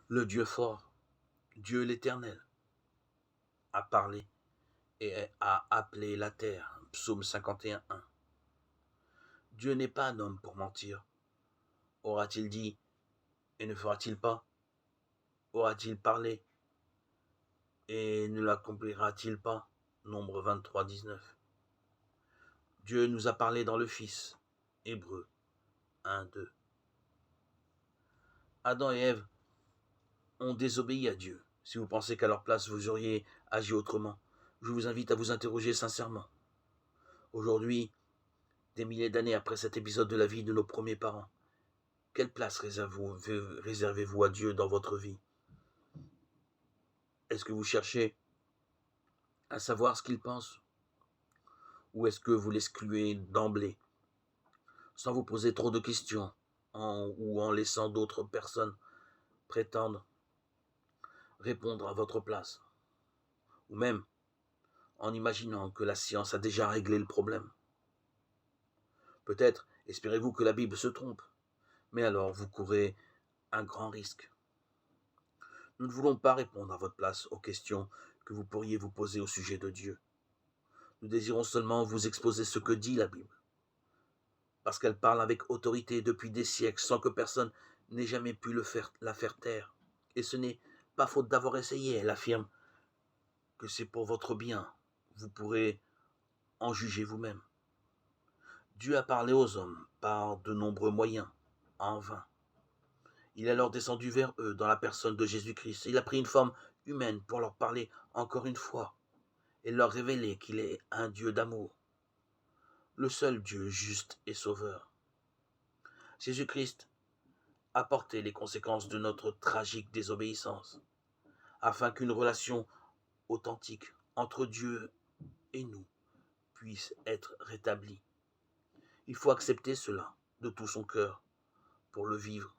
Le Dieu fort, Dieu l'Éternel, a parlé et a appelé la terre. Psaume 51:1. Dieu n'est pas un homme pour mentir. Aura-t-il dit et ne fera-t-il pas? Aura-t-il parlé et ne l'accomplira-t-il pas? Nombre 23:19. Dieu nous a parlé dans le Fils. Hébreux 1:2. Adam et Ève ont désobéi à Dieu. Si vous pensez qu'à leur place vous auriez agi autrement, je vous invite à vous interroger sincèrement. Aujourd'hui, des milliers d'années après cet épisode de la vie de nos premiers parents, quelle place réservez-vous à Dieu dans votre vie? Est-ce que vous cherchez à savoir ce qu'il pense? Ou est-ce que vous l'excluez d'emblée, sans vous poser trop de questions, ou en laissant d'autres personnes prétendre répondre à votre place? Ou même en imaginant que la science a déjà réglé le problème? Peut-être espérez-vous que la Bible se trompe, mais alors vous courez un grand risque. Nous ne voulons pas répondre à votre place aux questions que vous pourriez vous poser au sujet de Dieu. Nous désirons seulement vous exposer ce que dit la Bible, parce qu'elle parle avec autorité depuis des siècles sans que personne n'ait jamais pu la faire taire. Et ce n'est pas faute d'avoir essayé. Elle affirme que c'est pour votre bien. Vous pourrez en juger vous-même. Dieu a parlé aux hommes par de nombreux moyens, en vain. Il est alors descendu vers eux dans la personne de Jésus-Christ. Il a pris une forme humaine pour leur parler encore une fois et leur révéler qu'il est un Dieu d'amour, le seul Dieu juste et sauveur. Jésus-Christ a porté les conséquences de notre tragique désobéissance, afin qu'une relation authentique entre Dieu et nous puisse être rétablie. Il faut accepter cela de tout son cœur pour le vivre